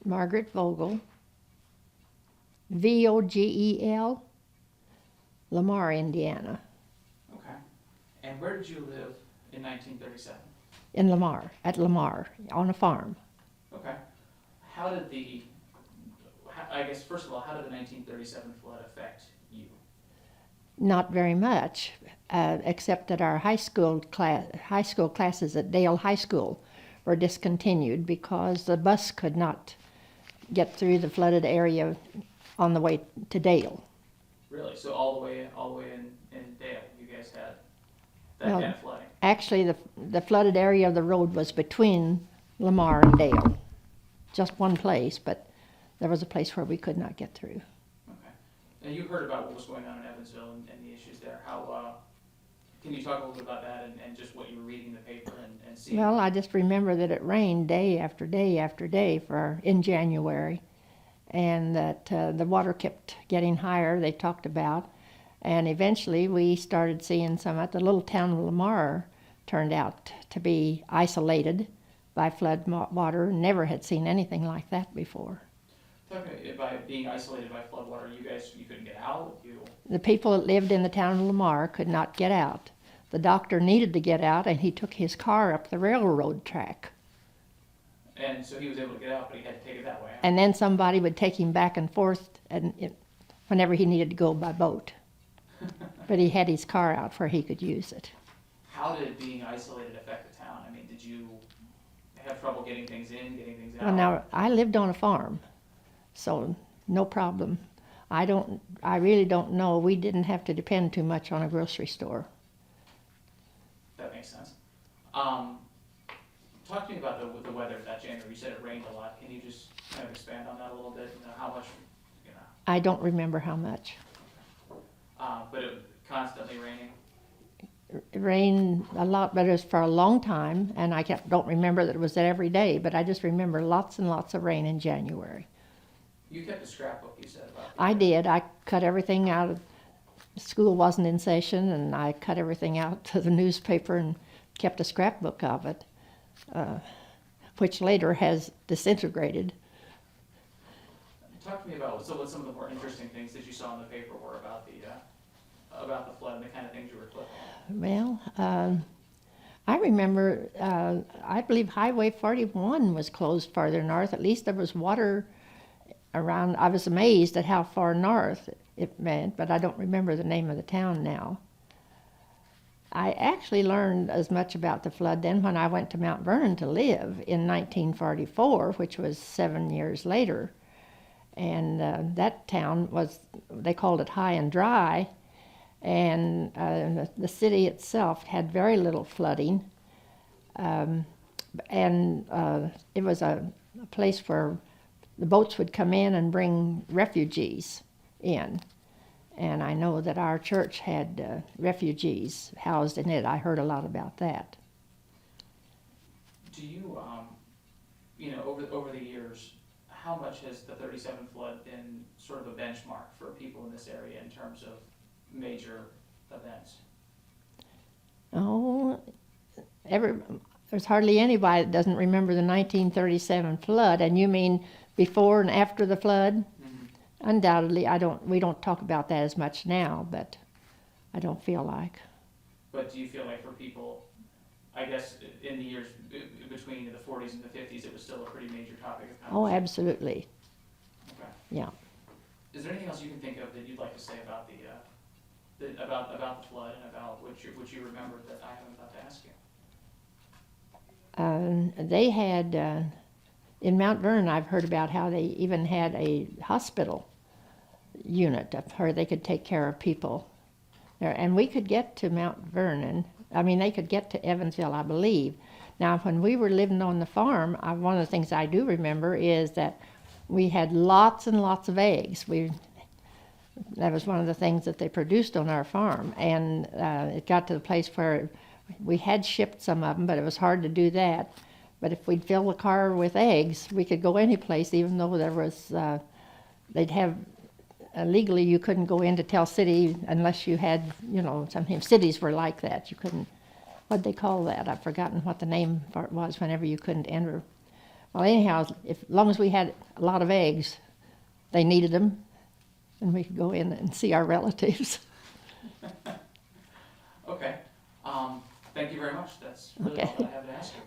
Margaret Vogel, Vogel, Lamar, Indiana. Okay. And where did you live in 1937? In Lamar, at Lamar, on a farm. Okay. How did I guess, first of all, how did the 1937 flood affect you? Not very much, except that our high school classes at Dale High School were discontinued because the bus could not get through the flooded area on the way to Dale. Really? So all the way in Dale, you guys had that kind of flooding? Actually, the flooded area of the road was between Lamar and Dale. Just one place, but there was a place where we could not get through. Okay. Now you heard about what was going on in Evansville and the issues there. How can you talk a little bit about that and just what you were reading in the paper and seeing? Well, I just remember that it rained day after day after day in January, and that the water kept getting higher, they talked about, and eventually we started seeing some at the little town of Lamar turned out to be isolated by flood water. Never had seen anything like that before. By being isolated by flood water, you couldn't get out? The people that lived in the town of Lamar could not get out. The doctor needed to get out, and he took his car up the railroad track. And so he was able to get out, but he had to take it that way. And then somebody would take him back and forth whenever he needed to go by boat. But he had his car out where he could use it. How did being isolated affect the town? I mean, did you have trouble getting things in, getting things out? Well, now, I lived on a farm, so no problem. I really don't know. We didn't have to depend too much on a grocery store. That makes sense. Talk to me about the weather that January. You said it rained a lot. Can you just kind of expand on that a little bit? How much, I don't remember how much. But it was constantly raining? It rained a lot, but it was for a long time, and I don't remember that it was that every day, but I just remember lots and lots of rain in January. You kept a scrapbook, you said, about I did. I cut everything out. School wasn't in session, and I cut everything out to the newspaper and kept a scrapbook of it, which later has disintegrated. Talk to me about what some of the more interesting things that you saw in the paper were about the flood and the kind of things you were clipping. Well, I remember, I believe Highway 41 was closed farther north. At least there was water around. I was amazed at how far north it went, but I don't remember the name of the town now. I actually learned as much about the flood then when I went to Mount Vernon to live in 1944, which was 7 years later. And that town they called it High and Dry, and the city itself had very little flooding. And it was a place where the boats would come in and bring refugees in. And I know that our church had refugees housed in it. I heard a lot about that. Do you, over the years, how much has the 37 flood been sort of a benchmark for people in this area in terms of major events? Oh, there's hardly anybody that doesn't remember the 1937 flood. And you mean before and after the flood? Mm-hmm. Undoubtedly, we don't talk about that as much now, but I don't feel like. But do you feel like for people, I guess in the years between the 40s and the 50s, it was still a pretty major topic of conversation? Oh, absolutely. Okay. Yeah. Is there anything else you can think of that you'd like to say about the flood and about what you remembered that I haven't got to ask you? They had, in Mount Vernon, I've heard about how they even had a hospital unit up where they could take care of people. And we could get to Mount Vernon. I mean, they could get to Evansville, I believe. Now, when we were living on the farm, one of the things I do remember is that we had lots and lots of eggs. That was one of the things that they produced on our farm. And it got to the place where we had shipped some of them, but it was hard to do that. But if we'd fill the car with eggs, we could go any place, even though there was, they'd have, legally you couldn't go into Tell City unless you had, sometimes cities were like that. You couldn't, what'd they call that? I've forgotten what the name for it was whenever you couldn't enter. Well, anyhow, as long as we had a lot of eggs, they needed them, and we could go in and see our relatives. Okay. Thank you very much. That's really all Okay. that I have to ask you.